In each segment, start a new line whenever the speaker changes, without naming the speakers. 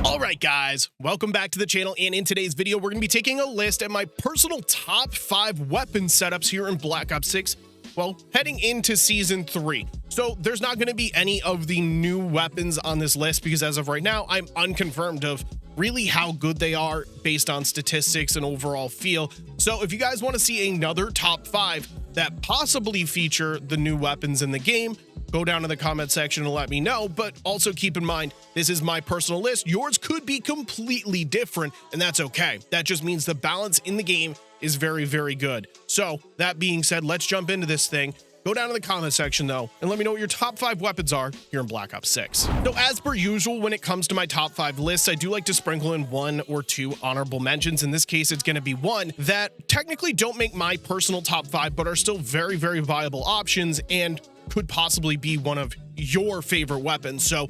All right, guys, welcome back to the channel. And in today's video, we're going to be taking a list at my personal top 5 weapon setups here in Black Ops 6. Well, heading into season 3. So there's not going to be any of the new weapons on this list because as of right now, I'm unconfirmed of really how good they are based on statistics and overall feel. So if you guys want to see another top 5 that possibly feature the new weapons in the game, go down in the comment section and let me know. But also keep in mind, this is my personal list. Yours could be completely different, and that's okay. That just means the balance in the game is very, very good. So that being said, let's jump into this thing. Go down in the comment section though, and let me know what your top 5 weapons are here in Black Ops 6. So as per usual, when it comes to my top 5 lists, I do like to sprinkle in 1 or 2 honorable mentions. In this case, it's going to be 1 that technically don't make my personal top 5, but are still very, very viable options and could possibly be one of your favorite weapons. So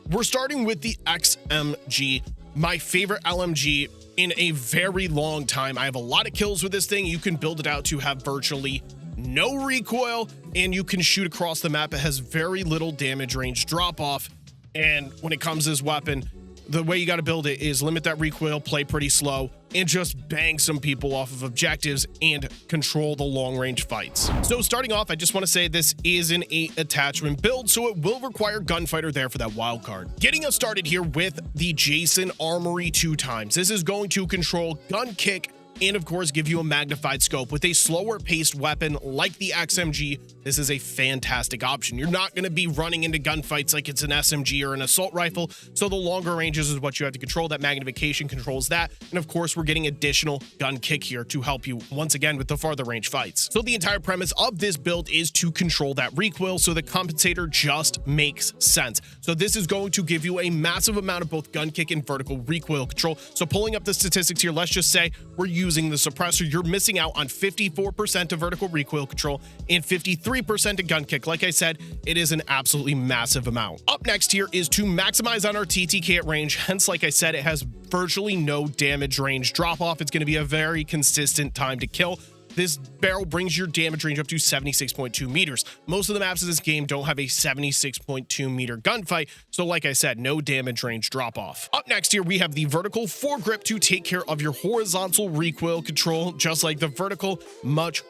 we're starting with the XMG, my favorite LMG in a very long time. I have a lot of kills with this thing. You can build it out to have virtually no recoil, and you can shoot across the map. It has very little damage range drop off. And when it comes to this weapon, the way you got to build it is limit that recoil, play pretty slow, and just bang some people off of objectives and control the long range fights. So starting off, I just want to say this is an 8 attachment build, so it will require gunfighter there for that wild card. Getting us started here with the Jason Armory 2 times. This is going to control gun kick and of course give you a magnified scope. With a slower paced weapon like the XMG, this is a fantastic option. You're not going to be running into gunfights like it's an SMG or an assault rifle, so the longer ranges is what you have to control. That magnification controls that, and of course we're getting additional gun kick here to help you once again with the farther range fights. So the entire premise of this build is to control that recoil, so the compensator just makes sense. So this is going to give you a massive amount of both gun kick and vertical recoil control. So pulling up the statistics here, let's just say we're using the suppressor, you're missing out on 54% of vertical recoil control and 53% of gun kick. Like I said, it is an absolutely massive amount. Up next here is to maximize on our TTK at range. Hence, like I said, it has virtually no damage range drop off. It's going to be a very consistent time to kill. This barrel brings your damage range up to 76.2 meters. Most of the maps of this game don't have a 76.2 meter gunfight, so like I said, no damage range drop off. Up next here, we have the vertical foregrip to take care of your horizontal recoil control. Just like the vertical, much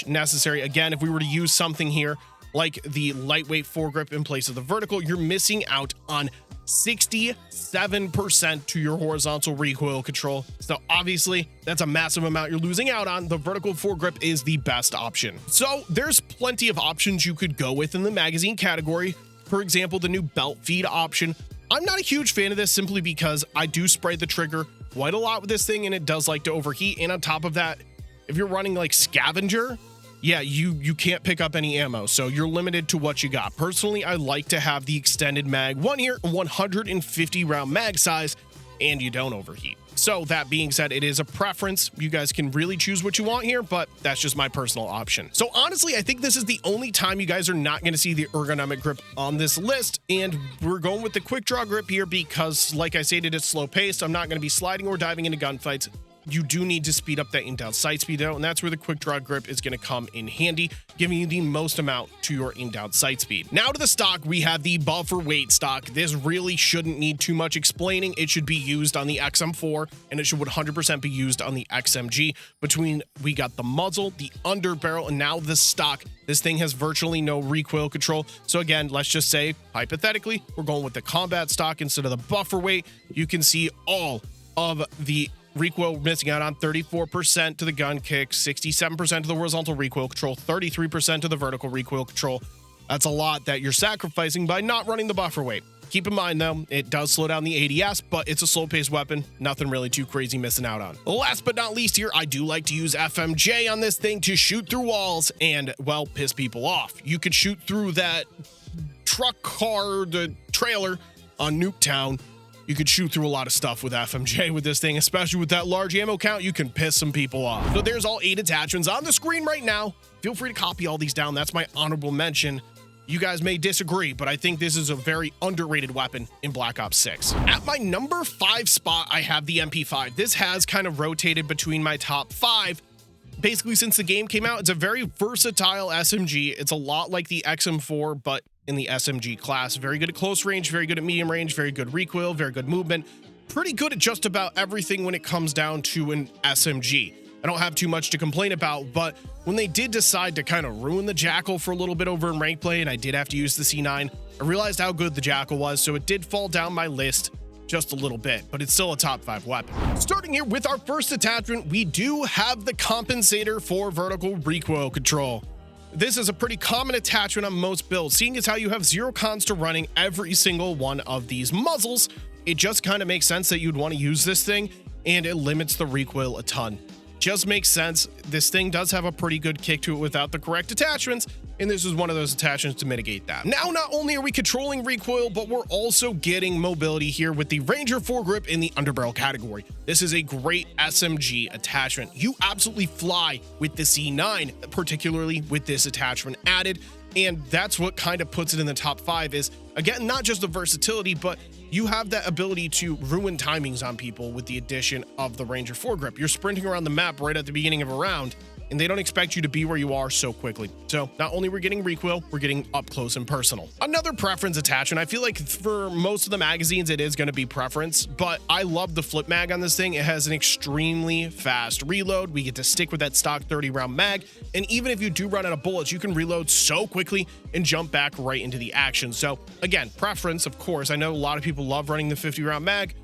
necessary. Again, if we were to use something here like the lightweight foregrip in place of the vertical, you're missing out on 67% to your horizontal recoil control. So obviously that's a massive amount you're losing out on. The vertical foregrip is the best option. So there's plenty of options you could go with in the magazine category. For example, the new belt feed option. I'm not a huge fan of this simply because I do spray the trigger quite a lot with this thing and it does like to overheat. And on top of that, if you're running like scavenger, yeah, you can't pick up any ammo, so you're limited to what you got. Personally, I like to have the extended mag. One here, 150 round mag size, and you don't overheat. So that being said, it is a preference. You guys can really choose what you want here, but that's just my personal option. So honestly, I think this is the only time you guys are not going to see the ergonomic grip on this list, and we're going with the quick draw grip here because, like I stated, it's slow paced. I'm not going to be sliding or diving into gunfights. You do need to speed up that aim down sight speed out, and that's where the quick draw grip is going to come in handy, giving you the most amount to your aim down sight speed. Now to the stock, we have the buffer weight stock. This really shouldn't need too much explaining. It should be used on the XM4 and it should 100% be used on the XMG. We got the muzzle, the under barrel, and now the stock. This thing has virtually no recoil control. So again, let's just say hypothetically, we're going with the combat stock instead of the buffer weight. You can see all of the recoil missing out on 34% to the gun kick, 67% to the horizontal recoil control, 33% to the vertical recoil control. That's a lot that you're sacrificing by not running the buffer weight. Keep in mind though, it does slow down the ADS, but it's a slow paced weapon. Nothing really too crazy missing out on. Last but not least here, I do like to use FMJ on this thing to shoot through walls and, well, piss people off. You could shoot through that truck car, the trailer on Nuketown. You could shoot through a lot of stuff with FMJ with this thing, especially with that large ammo count. You can piss some people off. So there's all 8 attachments on the screen right now. Feel free to copy all these down. That's my honorable mention. You guys may disagree, but I think this is a very underrated weapon in Black Ops 6. At my number 5 spot, I have the MP5. This has kind of rotated between my top 5. Basically, since the game came out, it's a very versatile SMG. It's a lot like the XM4, but in the SMG class. Very good at close range, very good at medium range, very good recoil, very good movement. pretty good at just about everything when it comes down to an SMG. I don't have too much to complain about, but when they did decide to kind of ruin the Jackal for a little bit over in rank play, and I did have to use the C9, I realized how good the Jackal was, so it did fall down my list just a little bit, but it's still a top 5 weapon. Starting here with our first attachment, we do have the compensator for vertical recoil control. This is a pretty common attachment on most builds, seeing as how you have 0 cons to running every single one of these muzzles. It just kind of makes sense that you'd want to use this thing, and it limits the recoil a ton. Just makes sense. This thing does have a pretty good kick to it without the correct attachments, and this is one of those attachments to mitigate that. Now, not only are we controlling recoil, but we're also getting mobility here with the Ranger foregrip in the underbarrel category. This is a great SMG attachment. You absolutely fly with the C9, particularly with this attachment added, and that's what kind of puts it in the top 5 is, again, not just the versatility, but you have that ability to ruin timings on people with the addition of the Ranger foregrip. You're sprinting around the map right at the beginning of a round, and they don't expect you to be where you are so quickly. So not only we're getting recoil, we're getting up close and personal. Another preference attachment, I feel like for most of the magazines, it is going to be preference, but I love the flip mag on this thing. It has an extremely fast reload. We get to stick with that stock 30 round mag. And even if you do run out of bullets, you can reload so quickly and jump back right into the action. So again, preference, of course. I know a lot of people love running the 50 round mag,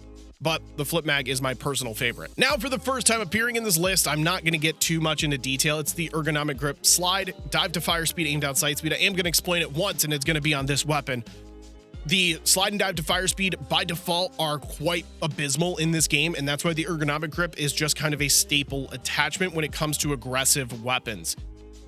but the flip mag is my personal favorite. Now, for the first time appearing in this list, I'm not going to get too much into detail. It's the ergonomic grip slide, dive to fire speed, aim down sight speed. I am going to explain it once, and it's going to be on this weapon. The slide and dive to fire speed by default are quite abysmal in this game, and that's why the ergonomic grip is just kind of a staple attachment when it comes to aggressive weapons.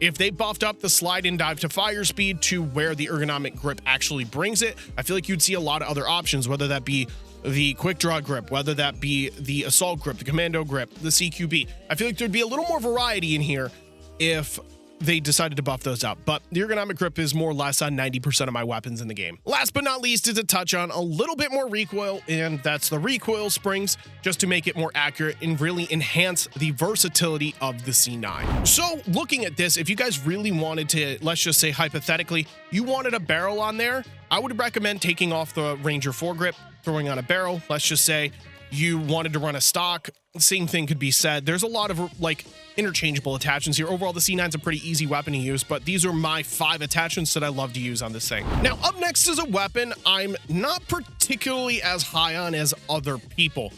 If they buffed up the slide and dive to fire speed to where the ergonomic grip actually brings it, I feel like you'd see a lot of other options, whether that be the quick draw grip, whether that be the assault grip, the commando grip, the CQB. I feel like there'd be a little more variety in here if they decided to buff those up, but the ergonomic grip is more or less on 90% of my weapons in the game. Last but not least is a touch on a little bit more recoil, and that's the recoil springs, just to make it more accurate and really enhance the versatility of the C9. So looking at this, if you guys really wanted to, let's just say hypothetically, you wanted a barrel on there, I would recommend taking off the Ranger foregrip, throwing on a barrel. Let's just say you wanted to run a stock, same thing could be said. There's a lot of like interchangeable attachments here. Overall, the C9's a pretty easy weapon to use, but these are my 5 attachments that I love to use on this thing. Now, up next is a weapon I'm not particularly as high on as other people.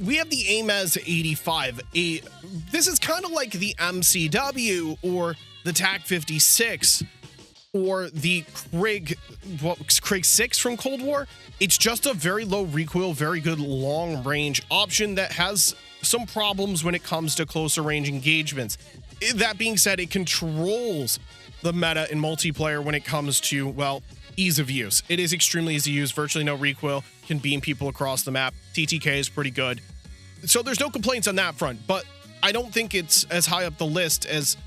We have the AIM-EZ 85. This is kind of like the MCW or the TAC 56 or the Krig 6 from Cold War. It's just a very low recoil, very good long range option that has some problems when it comes to closer range engagements. That being said, it controls the meta in multiplayer when it comes to, well, ease of use. It is extremely easy to use, virtually no recoil, can beam people across the map. TTK is pretty good. So there's no complaints on that front, but I don't think it's as high up the list as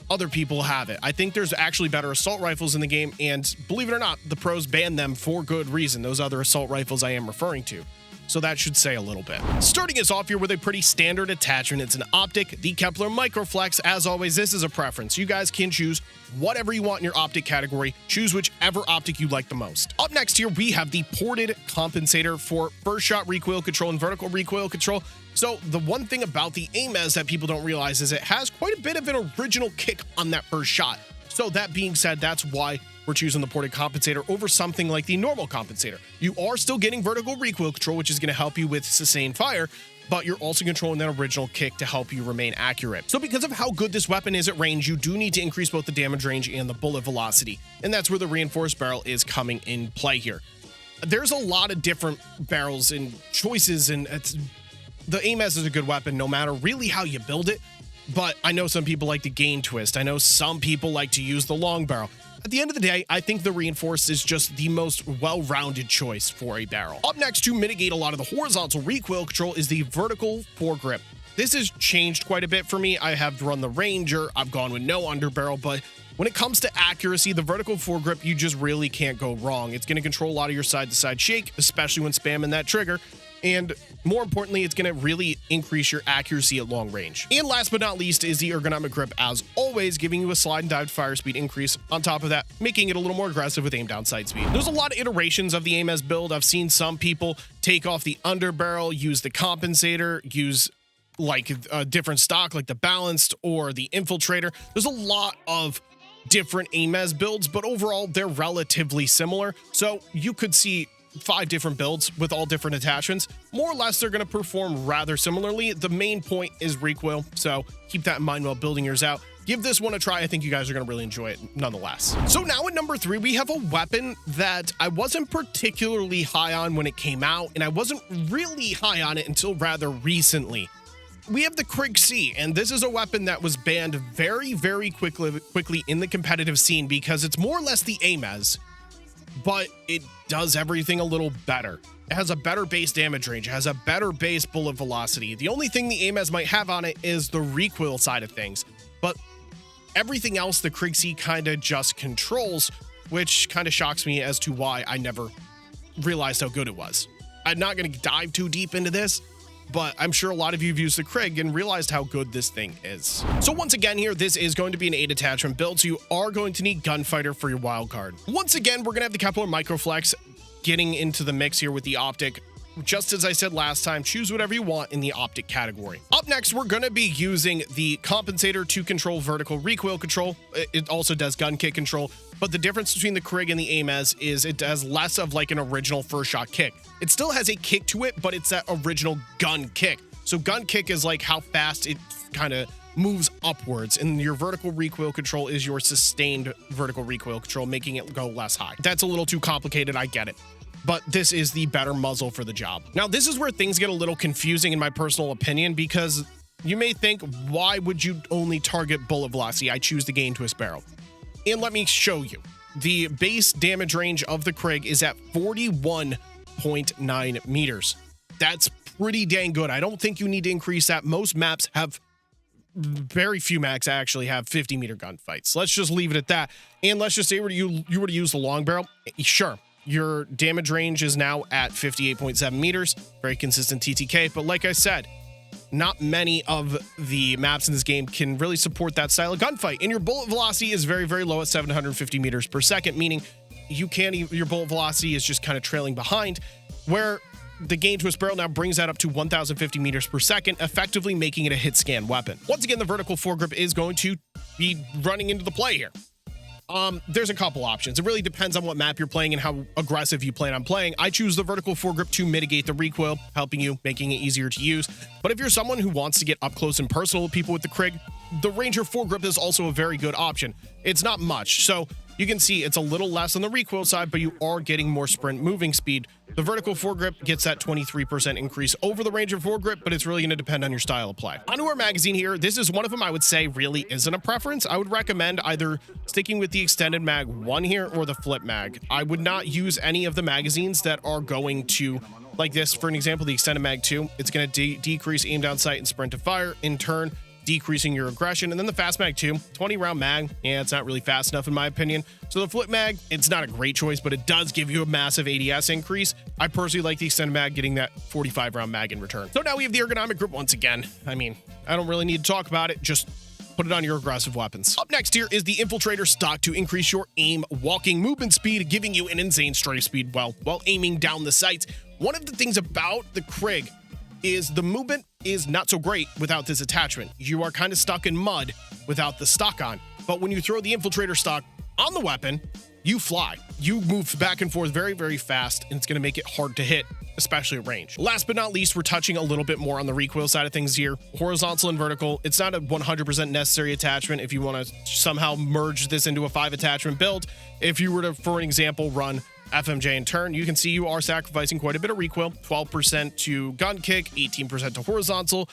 other people have it. I think there's actually better assault rifles in the game, and believe it or not, the pros banned them for good reason. Those other assault rifles I am referring to. So that should say a little bit. Starting us off here with a pretty standard attachment. It's an optic, the Kepler Microflex. As always, this is a preference. You guys can choose whatever you want in your optic category. Choose whichever optic you like the most. Up next here, we have the ported compensator for first shot recoil control and vertical recoil control. So the one thing about the AIM-EZ that people don't realize is it has quite a bit of an original kick on that first shot. So that being said, that's why we're choosing the ported compensator over something like the normal compensator. You are still getting vertical recoil control, which is going to help you with sustained fire, but you're also controlling that original kick to help you remain accurate. So because of how good this weapon is at range, you do need to increase both the damage range and the bullet velocity, and that's where the reinforced barrel is coming in play here. There's a lot of different barrels and choices, and the AIM-EZ is a good weapon no matter really how you build it, but I know some people like to gain twist. I know some people like to use the long barrel. At the end of the day, I think the reinforced is just the most well-rounded choice for a barrel. Up next to mitigate a lot of the horizontal recoil control is the vertical foregrip. This has changed quite a bit for me. I have run the Ranger, I've gone with no underbarrel, but when it comes to accuracy, the vertical foregrip, you just really can't go wrong. It's going to control a lot of your side-to-side shake, especially when spamming that trigger. And more importantly, it's going to really increase your accuracy at long range. And last but not least is the ergonomic grip as always. ways, giving you a slide and dive fire speed increase. On top of that, making it a little more aggressive with aim down sight speed. There's a lot of iterations of the aim as build. I've seen some people take off the underbarrel, use the compensator, use like a different stock like the balanced or the infiltrator. There's a lot of different aim as builds, but overall they're relatively similar. So you could see 5 different builds with all different attachments. More or less, they're going to perform rather similarly. The main point is recoil, so keep that in mind while building yours out. Give this one a try. I think you guys are going to really enjoy it nonetheless. So now at number 3, we have a weapon that I wasn't particularly high on when it came out, and I wasn't really high on it until rather recently. We have the Krig C, and this is a weapon that was banned very, very quickly in the competitive scene because it's more or less the aim as, but it does everything a little better. It has a better base damage range. It has a better base bullet velocity. The only thing the aim as might have on it is the recoil side of things, but everything else the Krig C kind of just controls, which kind of shocks me as to why I never realized how good it was. I'm not going to dive too deep into this, but I'm sure a lot of you have used the Krig and realized how good this thing is. So once again here, this is going to be an 8 attachment build, so you are going to need Gunfighter for your wild card. Once again, we're going to have the Kepler Microflex getting into the mix here with the optic. Just as I said last time, choose whatever you want in the optic category. Up next, we're going to be using the compensator to control vertical recoil control. It also does gun kick control, but the difference between the Krig and the aim as is it has less of like an original first shot kick. It still has a kick to it, but it's that original gun kick. So gun kick is like how fast it kind of moves upwards, and your vertical recoil control is your sustained vertical recoil control, making it go less high. That's a little too complicated, I get it, but this is the better muzzle for the job. Now, this is where things get a little confusing in my personal opinion, because you may think, why would you only target bullet velocity? I choose to gain twist barrel. And let me show you. The base damage range of the Krig is at 41.9 meters. That's pretty dang good. I don't think you need to increase that. Most maps have, very few maps actually have 50-meter gunfights. Let's just leave it at that. And let's just say you were to use the long barrel. Sure. Your damage range is now at 58.7 meters, very consistent TTK. But like I said, not many of the maps in this game can really support that style of gunfight. And your bullet velocity is very, very low at 750 meters per second, meaning your bullet velocity is just kind of trailing behind, where the gain twist barrel now brings that up to 1,050 meters per second, effectively making it a hit scan weapon. Once again, the vertical foregrip is going to be running into the play here. There's a couple options. It really depends on what map you're playing and how aggressive you plan on playing. I choose the vertical foregrip to mitigate the recoil, helping you, making it easier to use. But if you're someone who wants to get up close and personal with people with the Krig, the Ranger foregrip is also a very good option. It's not much, so you can see it's a little less on the recoil side, but you are getting more sprint moving speed. The vertical foregrip gets that 23% increase over the Ranger foregrip, but it's really going to depend on your style of play. Onto our magazine here. This is one of them I would say really isn't a preference. I would recommend either sticking with the extended mag 1 here or the flip mag. I would not use any of the magazines that are going to, like this, for an example, the extended mag 2. It's going to decrease aim down sight and sprint to fire, in turn decreasing your aggression. And then the fast mag 2, 20 round mag. Yeah, it's not really fast enough in my opinion. So the flip mag, it's not a great choice, but it does give you a massive ADS increase. I personally like the extended mag, getting that 45 round mag in return. So now we have the ergonomic grip once again. I mean, I don't really need to talk about it. Just put it on your aggressive weapons. Up next here is the infiltrator stock to increase your aim walking movement speed, giving you an insane strafe speed while aiming down the sights. One of the things about the Krig is the movement is not so great without this attachment. You are kind of stuck in mud without the stock on. But when you throw the infiltrator stock on the weapon, you fly. You move back and forth very, very fast, and it's going to make it hard to hit, especially at range. Last but not least, we're touching a little bit more on the recoil side of things here. Horizontal and vertical. It's not a 100% necessary attachment if you want to somehow merge this into a 5 attachment build. If you were to, for an example, run FMJ in turn, you can see you are sacrificing quite a bit of recoil, 12% to gun kick, 18% to horizontal,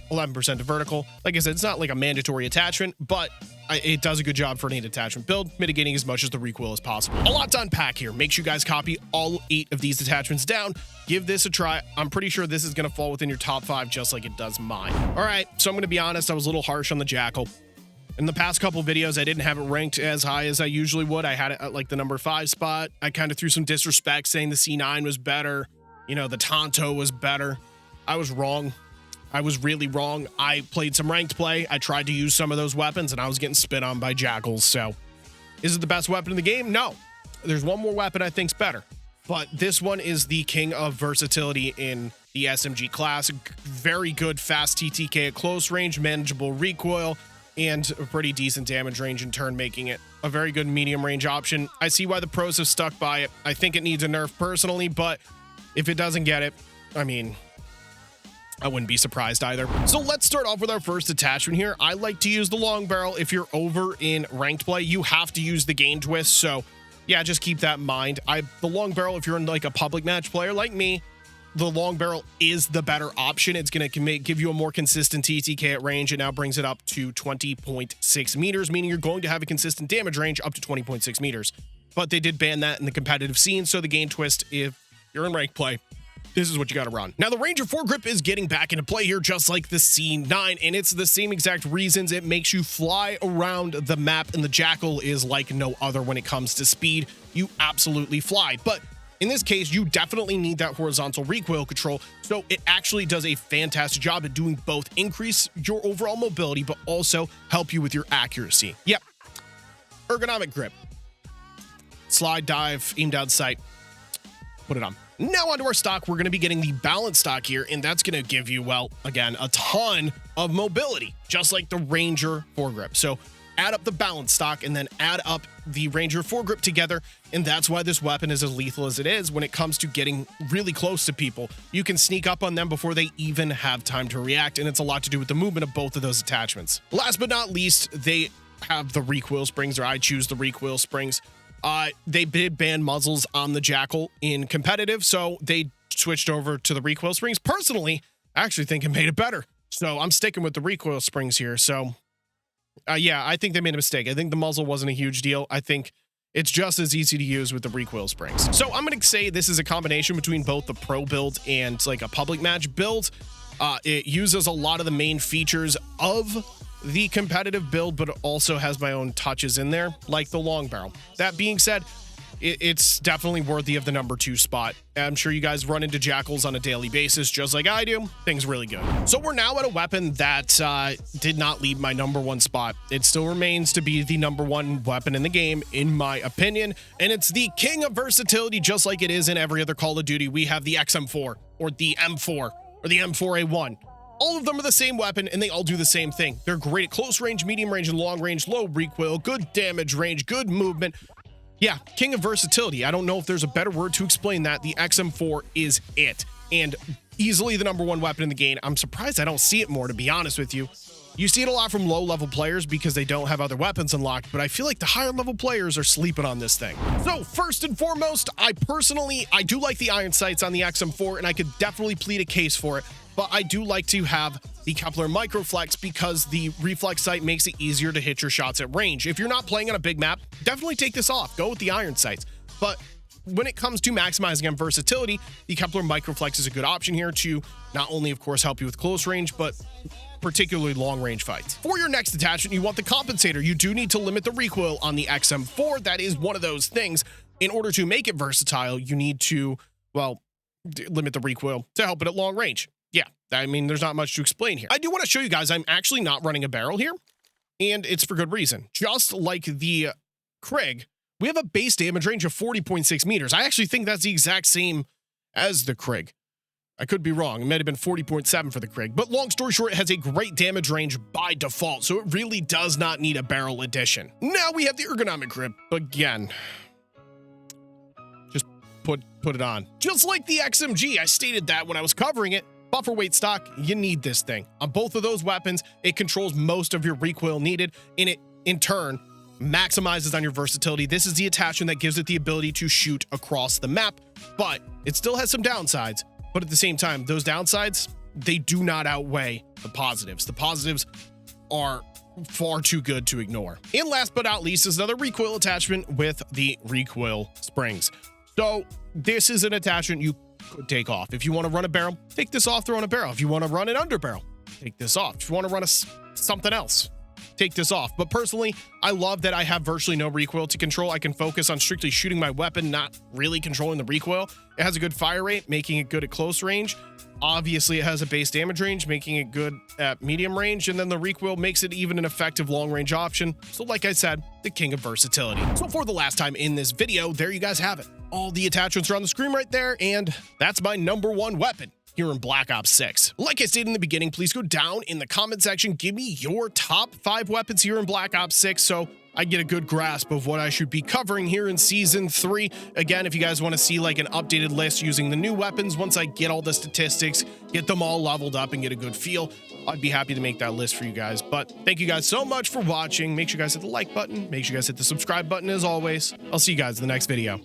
11% to vertical. Like I said, it's not like a mandatory attachment, but it does a good job for an 8 attachment build, mitigating as much as the recoil as possible. A lot to unpack here. Make sure you guys copy all 8 of these attachments down. Give this a try. I'm pretty sure this is going to fall within your top 5 just like it does mine. All right, so I'm going to be honest, I was a little harsh on the Jackal. In the past couple videos, I didn't have it ranked as high as I usually would. I had it at like the number 5 spot. I kind of threw some disrespect saying the C9 was better. You know, the Tonto was better. I was wrong. I was really wrong. I played some ranked play. I tried to use some of those weapons, and I was getting spit on by jackals. So is it the best weapon in the game? No. There's one more weapon I think's better. But this one is the king of versatility in the SMG class. Very good fast TTK at close range, manageable recoil, and a pretty decent damage range in turn, making it a very good medium range option. I see why the pros have stuck by it. I think it needs a nerf personally, but if it doesn't get it, I mean, I wouldn't be surprised either. So let's start off with our first attachment here. I like to use the long barrel. If you're over in ranked play, you have to use the gain twist. So yeah, just keep that in mind. The long barrel, if you're in like a public match player like me, the long barrel is the better option. It's going to give you a more consistent TTK at range. It now brings it up to 20.6 meters, meaning you're going to have a consistent damage range up to 20.6 meters. But they did ban that in the competitive scene. So the gain twist, if you're in ranked play, this is what you got to run. Now, the Ranger foregrip is getting back into play here, just like the C9, and it's the same exact reasons. It makes you fly around the map, and the Jackal is like no other when it comes to speed. You absolutely fly. But in this case, you definitely need that horizontal recoil control, so it actually does a fantastic job at doing both increase your overall mobility, but also help you with your accuracy. Yep. Ergonomic grip. Slide, dive, aim down sight. Put it on. Now onto our stock, we're going to be getting the balance stock here, and that's going to give you, well, again, a ton of mobility, just like the Ranger foregrip. So add up the balance stock and then add up the Ranger foregrip together, and that's why this weapon is as lethal as it is when it comes to getting really close to people. You can sneak up on them before they even have time to react, and it's a lot to do with the movement of both of those attachments. Last but not least, they have the recoil springs, or I choose the recoil springs. They did ban muzzles on the Jackal in competitive, so they switched over to the recoil springs. Personally, I actually think it made it better. So I'm sticking with the recoil springs here. So yeah, I think they made a mistake. I think the muzzle wasn't a huge deal. I think it's just as easy to use with the recoil springs. So I'm going to say this is a combination between both the pro build and like a public match build. It uses a lot of the main features of the competitive build, but it also has my own touches in there, like the long barrel. That being said, it's definitely worthy of the number 2 spot. I'm sure you guys run into jackals on a daily basis, just like I do. Things really good. So we're now at a weapon that did not leave my number 1 spot. It still remains to be the number 1 weapon in the game, in my opinion, and it's the king of versatility, just like it is in every other Call of Duty. We have the XM4, or the M4, or the M4A1. All of them are the same weapon, and they all do the same thing. They're great at close range, medium range, and long range, low recoil, good damage range, good movement. Yeah, king of versatility. I don't know if there's a better word to explain that. The XM4 is it, and easily the number 1 weapon in the game. I'm surprised I don't see it more, to be honest with you. You see it a lot from low-level players because they don't have other weapons unlocked, but I feel like the higher-level players are sleeping on this thing. So, first and foremost, I do like the iron sights on the XM4, and I could definitely plead a case for it. But I do like to have the Kepler Microflex because the reflex sight makes it easier to hit your shots at range. If you're not playing on a big map, definitely take this off. Go with the iron sights. But when it comes to maximizing on versatility, the Kepler Microflex is a good option here to not only, of course, help you with close range, but particularly long range fights. For your next attachment, you want the compensator. You do need to limit the recoil on the XM4. That is one of those things. In order to make it versatile, you need to, well, limit the recoil to help it at long range. Yeah, I mean, there's not much to explain here. I do want to show you guys, I'm actually not running a barrel here, and it's for good reason. Just like the Krig, we have a base damage range of 40.6 meters. I actually think that's the exact same as the Krig. I could be wrong. It might have been 40.7 for the Krig, but long story short, it has a great damage range by default, so it really does not need a barrel addition. Now we have the ergonomic grip. Again, just put it on. Just like the XMG, I stated that when I was covering it. Buffer weight stock, you need this thing. On both of those weapons, it controls most of your recoil needed, and it, in turn, maximizes on your versatility. This is the attachment that gives it the ability to shoot across the map, but it still has some downsides. But at the same time, those downsides, they do not outweigh the positives. The positives are far too good to ignore. And last but not least is another recoil attachment with the recoil springs. So this is an attachment you could take off. If you want to run a barrel, take this off, throw in a barrel. If you want to run an under barrel, take this off. If you want to run something else, take this off. But personally, I love that I have virtually no recoil to control. I can focus on strictly shooting my weapon, not really controlling the recoil. It has a good fire rate, making it good at close range. Obviously, it has a base damage range, making it good at medium range, and then the recoil makes it even an effective long-range option. So like I said, the king of versatility. So for the last time in this video, there you guys have it. All the attachments are on the screen right there, and that's my #1 weapon here in Black Ops 6. Like I stated in the beginning, please go down in the comment section, give me your top 5 weapons here in Black Ops 6 so I get a good grasp of what I should be covering here in Season 3. Again, if you guys want to see like an updated list using the new weapons, once I get all the statistics, get them all leveled up and get a good feel, I'd be happy to make that list for you guys. But thank you guys so much for watching. Make sure you guys hit the like button. Make sure you guys hit the subscribe button as always. I'll see you guys in the next video.